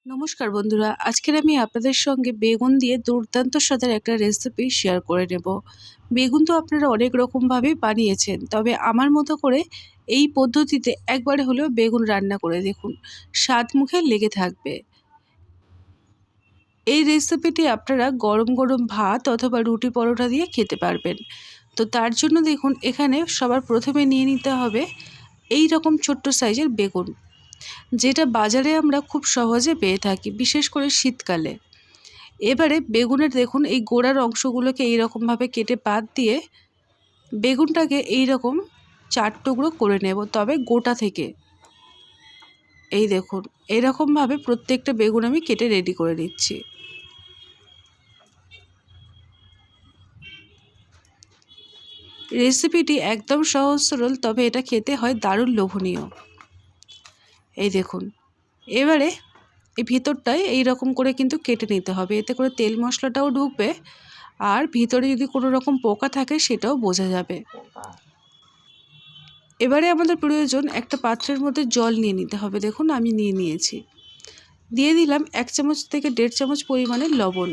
নমস্কার বন্ধুরা, আজকের আমি আপনাদের সঙ্গে বেগুন দিয়ে দুর্দান্ত স্বাদের একটা রেসিপি শেয়ার করে নেব। বেগুন তো আপনারা অনেক রকমভাবেই বানিয়েছেন, তবে আমার মতো করে এই পদ্ধতিতে একবারে হলেও বেগুন রান্না করে দেখুন, স্বাদ মুখে লেগে থাকবে। এই রেসিপিটি আপনারা গরম গরম ভাত অথবা রুটি পরোটা দিয়ে খেতে পারবেন। তো তার জন্য দেখুন, এখানে সবার প্রথমে নিয়ে নিতে হবে এই রকম ছোট্ট সাইজের বেগুন, যেটা বাজারে আমরা খুব সহজে পেয়ে থাকি, বিশেষ করে শীতকালে। এবারে বেগুনের দেখুন এই গোড়ার অংশগুলোকে এইরকমভাবে কেটে বাদ দিয়ে বেগুনটাকে এইরকম 4 টুকরো করে নেব, তবে গোটা থেকে। এই দেখুন, এইরকমভাবে প্রত্যেকটা বেগুন আমি কেটে রেডি করে নিচ্ছি। রেসিপিটি একদম সহজ সরল, তবে এটা খেতে হয় দারুণ লোভনীয়। এই দেখুন, এবারে এই ভিতরটায় এইরকম করে কিন্তু কেটে নিতে হবে, এতে করে তেল মশলাটাও ঢুকবে আর ভিতরে যদি কোনো রকম পোকা থাকে সেটাও বোঝা যাবে। এবারে আমাদের প্রয়োজন একটা পাত্রের মধ্যে জল নিয়ে নিতে হবে। দেখুন আমি নিয়ে নিয়েছি, দিয়ে দিলাম 1 চামচ থেকে 1.5 চামচ পরিমাণের লবণ।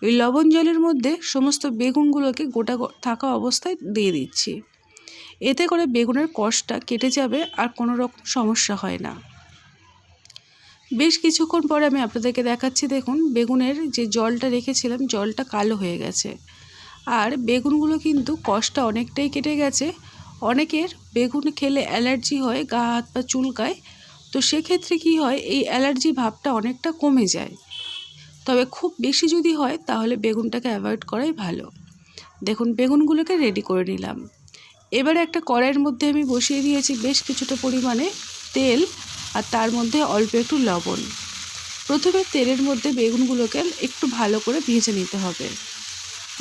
ওই লবণ জলের মধ্যে সমস্ত বেগুনগুলোকে গোটা থাকা অবস্থায় দিয়ে দিচ্ছি। এতে করে বেগুনের কষটা কেটে যাবে আর কোনো রকম সমস্যা হয় না। বেশ কিছুক্ষণ পরে আমি আপনাদেরকে দেখাচ্ছি, দেখুন বেগুনের যে জলটা রেখেছিলাম জলটা কালো হয়ে গেছে আর বেগুনগুলো কিন্তু কষটা অনেকটাই কেটে গেছে। অনেকের বেগুন খেলে অ্যালার্জি হয়, গা হাত পা চুলকায়, তো সেক্ষেত্রে কি হয়, এই অ্যালার্জি ভাবটা অনেকটা কমে যায়। তবে খুব বেশি যদি হয় তাহলে বেগুনটাকে অ্যাভয়েড করাই ভালো। দেখুন বেগুনগুলোকে রেডি করে নিলাম। এবারে একটা কড়াইয়ের মধ্যে আমি বসিয়ে দিয়েছি বেশ কিছুটা পরিমাণে তেল আর তার মধ্যে অল্প একটু লবণ। প্রথমে তেলের মধ্যে বেগুনগুলোকে একটু ভালো করে ভেজে নিতে হবে।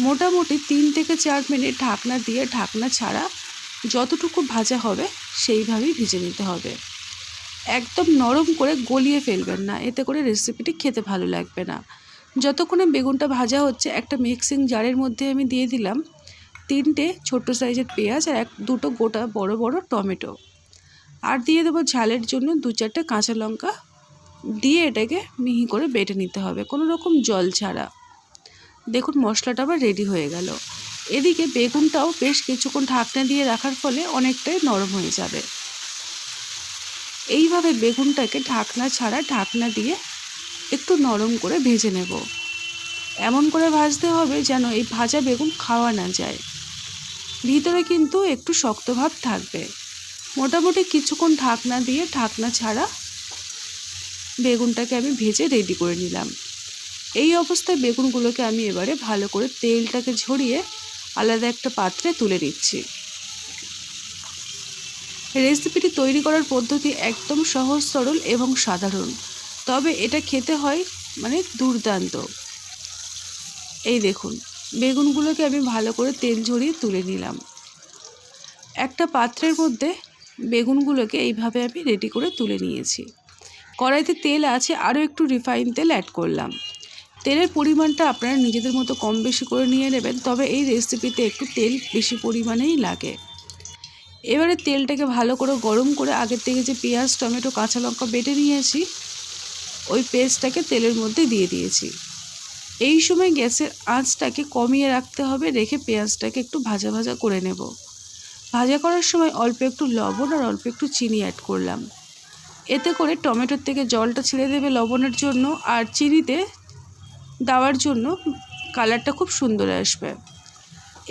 মোটামুটি 3 থেকে 4 মিনিট ঢাকনা দিয়ে ঢাকনা ছাড়া যতটুকু ভাজা হবে সেইভাবেই ভেজে নিতে হবে। একদম নরম করে গলিয়ে ফেলবেন না, এতে করে রেসিপিটি খেতে ভালো লাগবে না। যতক্ষণে বেগুনটা ভাজা হচ্ছে, একটা মিক্সিং জারের মধ্যে আমি দিয়ে দিলাম 3টে ছোট্ট সাইজের পেঁয়াজ আর 2টো গোটা বড় বড় টমেটো, আর দিয়ে দেবো ঝালের জন্য 2-4টে কাঁচা লঙ্কা। দিয়ে এটাকে মিহি করে বেটে নিতে হবে, কোনো রকম জল ছাড়া। দেখুন মশলাটা আবার রেডি হয়ে গেল। এদিকে বেগুনটাও বেশ কিছুক্ষণ ঢাকনা দিয়ে রাখার ফলে অনেকটাই নরম হয়ে যাবে। এইভাবে বেগুনটাকে ঢাকনা ছাড়া ঢাকনা দিয়ে একটু নরম করে ভেজে নেব। এমন করে ভাজতে হবে যেন এই ভাজা বেগুন খাওয়া না যায়, ভিতরে কিন্তু একটু শক্ত ভাব থাকবে। মোটামুটি কিছুক্ষণ ঢাকনা দিয়ে ঢাকনা ছাড়া বেগুনটাকে আমি ভেজে রেডি করে নিলাম। এই অবস্থায় বেগুনগুলোকে আমি এবারে ভালো করে তেলটাকে ঝরিয়ে আলাদা একটা পাত্রে তুলে নিচ্ছি। রেসিপিটি তৈরি করার পদ্ধতি একদম সহজ সরল এবং সাধারণ, তবে এটা খেতে হয় দুর্দান্ত। এই দেখুন বেগুনগুলোকে আমি ভালো করে তেল ঝরিয়ে তুলে নিলাম। একটা পাত্রের মধ্যে বেগুনগুলোকে এইভাবে আমি রেডি করে তুলে নিয়েছি। কড়াইতে তেল আছে, আরও একটু রিফাইন তেল অ্যাড করলাম। তেলের পরিমাণটা আপনারা নিজেদের মতো কম বেশি করে নিয়ে নেবেন, তবে এই রেসিপিতে একটু তেল বেশি পরিমাণেই লাগে। এবারে তেলটাকে ভালো করে গরম করে আগের থেকে যে পেঁয়াজ টমেটো কাঁচা লঙ্কা বেটে নিয়েছি ওই পেস্টটাকে তেলের মধ্যে দিয়ে দিয়েছি। এই সময় গ্যাসের আঁচটাকে কমিয়ে রাখতে হবে, রেখে পেঁয়াজটাকে একটু ভাজা ভাজা করে নেব। ভাজা করার সময় অল্প একটু লবণ আর অল্প একটু চিনি অ্যাড করলাম। এতে করে টমেটোর থেকে জলটা ছেড়ে দেবে লবণের জন্য, আর চিনিতে দেওয়ার জন্য কালারটা খুব সুন্দর আসবে।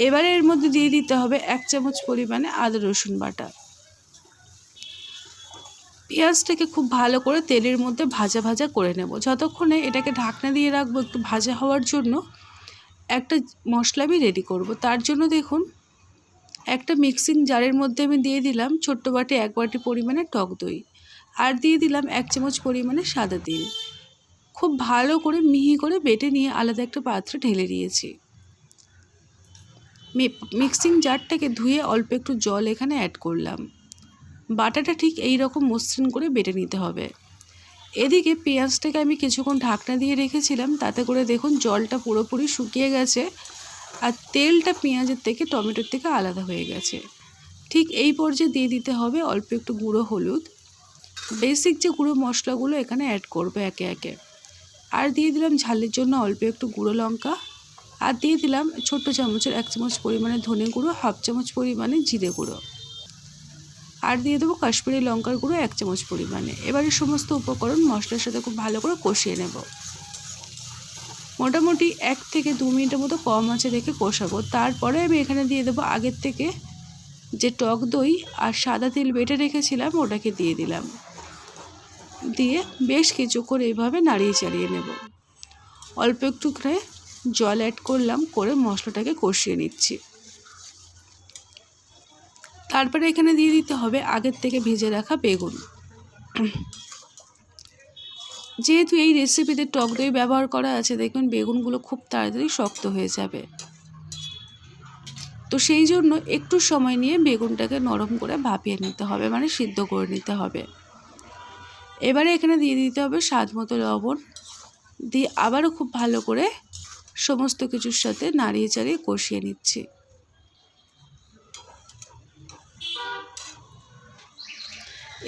এবারে এর মধ্যে দিয়ে দিতে হবে 1 চামচ পরিমাণে আদা রসুন বাটা। পেঁয়াজটাকে খুব ভালো করে তেলের মধ্যে ভাজা ভাজা করে নেব। যতক্ষণে এটাকে ঢাকনা দিয়ে রাখবো একটু ভাজা হওয়ার জন্য, একটা মশলা আমি রেডি করব। তার জন্য দেখুন একটা মিক্সিং জারের মধ্যে আমি দিয়ে দিলাম ছোট্ট বাটি 1 বাটি পরিমাণে টক দই, আর দিয়ে দিলাম 1 চামচ পরিমাণে সাদা তিল। খুব ভালো করে মিহি করে বেটে নিয়ে আলাদা একটা পাত্রে ঢেলে দিয়েছি। মিক্সিং জারটাকে ধুয়ে অল্প একটু জল এখানে অ্যাড করলাম। বাটাটা ঠিক এই রকম মসৃণ করে বেটে নিতে হবে। এদিকে পেঁয়াজটাকে আমি কিছুক্ষণ ঢাকনা দিয়ে রেখেছিলাম, তাতে করে দেখুন জলটা পুরোপুরি শুকিয়ে গেছে আর তেলটা পেঁয়াজের থেকে টমেটোর থেকে আলাদা হয়ে গেছে। ঠিক এই পর্যায়ে দিয়ে দিতে হবে অল্প একটু গুঁড়ো হলুদ, বেসিক যে গুঁড়ো মশলাগুলো এখানে অ্যাড করবো একে একে। আর দিয়ে দিলাম ঝালের জন্য অল্প একটু গুঁড়ো লঙ্কা, আর দিয়ে দিলাম ছোট্ট চামচের 1 চামচ পরিমাণে ধনে গুঁড়ো, 1/2 চামচ পরিমাণে জিরে গুঁড়ো, আর দিয়ে দেবো কাশ্মীরি লঙ্কার গুঁড়ো 1 চামচ পরিমাণে। এবারে সমস্ত উপকরণ মশলার সাথে খুব ভালো করে কষিয়ে নেব। মোটামুটি 1 থেকে 2 মিনিটের মতো কম আঁচে রেখে কষাবো। তারপরে আমি এখানে দিয়ে দেবো আগের থেকে যে টক দই আর সাদা তিল বেটে রেখেছিলাম ওটাকে দিয়ে দিলাম। দিয়ে বেশ কিছুক্ষণ এইভাবে নাড়িয়ে চাড়িয়ে নেব। অল্প একটু করে জল অ্যাড করলাম, করে মশলাটাকে কষিয়ে নিচ্ছি। তারপরে এখানে দিয়ে দিতে হবে আগের থেকে ভেজে রাখা বেগুন। যেহেতু এই রেসিপিতে টক দই ব্যবহার করা আছে, দেখবেন বেগুনগুলো খুব তাড়াতাড়ি শক্ত হয়ে যাবে। তো সেই জন্য একটু সময় নিয়ে বেগুনটাকে নরম করে ভাপিয়ে নিতে হবে, মানে সিদ্ধ করে নিতে হবে। এবারে এখানে দিয়ে দিতে হবে স্বাদ মতো লবণ, দিয়ে আবারও খুব ভালো করে সমস্ত কিছুর সাথে নাড়িয়ে চাড়িয়ে কষিয়ে নিচ্ছি।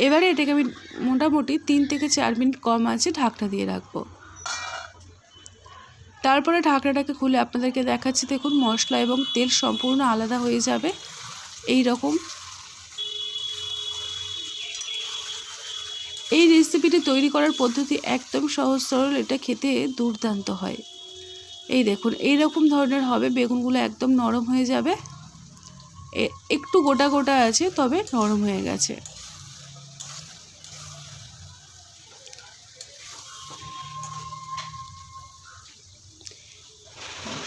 এবারে এটাকে আমি মোটামুটি 3 থেকে 4 মিনিট কম আঁচে ঢাকনা দিয়ে রাখবো। তারপরে ঢাকনাটাকে খুলে আপনাদেরকে দেখাচ্ছি। দেখুন মশলা এবং তেল সম্পূর্ণ আলাদা হয়ে যাবে এই রকম। এই রেসিপিটি তৈরি করার পদ্ধতি একদম সহজ সরল, এটা খেতে দুর্দান্ত হয়। এই দেখুন এই রকম ধরনের হবে, বেগুনগুলো একদম নরম হয়ে যাবে, একটু গোটা গোটা আছে তবে নরম হয়ে গেছে।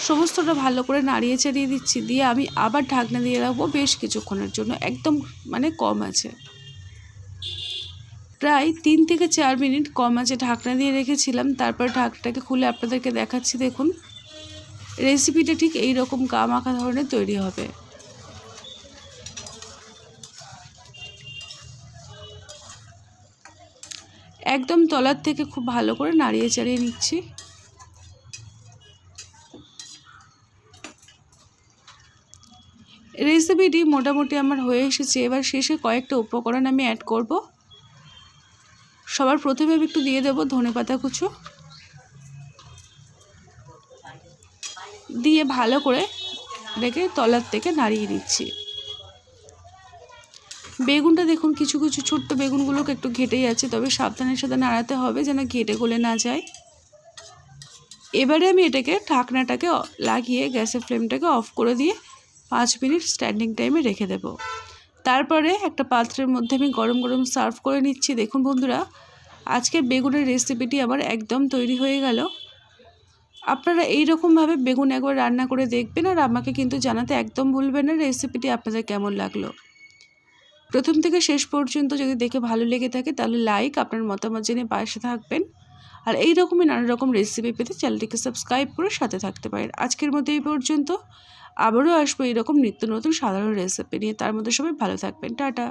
সমস্তটা ভালো করে নাড়িয়ে চাড়িয়ে দিচ্ছি, দিয়ে আমি আবার ঢাকনা দিয়ে রাখবো বেশ কিছুক্ষণের জন্য, একদম মানে কম আছে। প্রায় 3 থেকে 4 মিনিট কম আছে ঢাকনা দিয়ে রেখেছিলাম। তারপর ঢাকনাটাকে খুলে আপনাদেরকে দেখাচ্ছি। দেখুন রেসিপিটা ঠিক এই রকম গা মাখা ধরনের তৈরি হবে। একদম তলার থেকে খুব ভালো করে নাড়িয়ে চাড়িয়ে নিচ্ছি। রেসিপিটি মোটামুটি আমার হয়ে এসেছে। এবার শেষে কয়েকটা উপকরণ আমি অ্যাড করব। সবার প্রথমে আমি একটু দিয়ে দেবো ধনেপাতা কুচো, দিয়ে ভালো করে রেখে তলার থেকে নাড়িয়ে দিচ্ছি। বেগুনটা দেখুন কিছু কিছু ছোট্ট বেগুনগুলোকে একটু ঘেটেই আছে, তবে সাবধানের সাথে নাড়াতে হবে যেন ঘেটে গলে না যায়। এবারে আমি এটাকে ঢাকনাটাকে লাগিয়ে গ্যাসের ফ্লেমটাকে অফ করে দিয়ে 5 মিনিট স্ট্যান্ডিং টাইমে রেখে দেব। তারপরে একটা পাত্রের মধ্যে আমি গরম গরম সার্ভ করে নিচ্ছি। দেখুন বন্ধুরা, আজকের বেগুনের রেসিপিটি আমার একদম তৈরি হয়ে গেল। আপনারা এই রকমভাবে বেগুন একবার রান্না করে দেখবেন, আর আমাকে কিন্তু জানাতে একদম ভুলবেন না রেসিপিটি আপনাদের কেমন লাগলো। প্রথম থেকে শেষ পর্যন্ত যদি দেখে ভালো লেগে থাকে তাহলে লাইক, আপনার মতামত জেনে পাশে থাকবেন। আর এই রকমই নানা রকম রেসিপি পেতে চ্যানেলটিকে সাবস্ক্রাইব করে সাথে থাকতে পারেন। আজকের মতো এই পর্যন্ত, আবারও আসবো এইরকম নিত্য নতুন সাধারণ রেসিপি নিয়ে। তার মধ্যে সবাই ভালো থাকবেন। টাটা।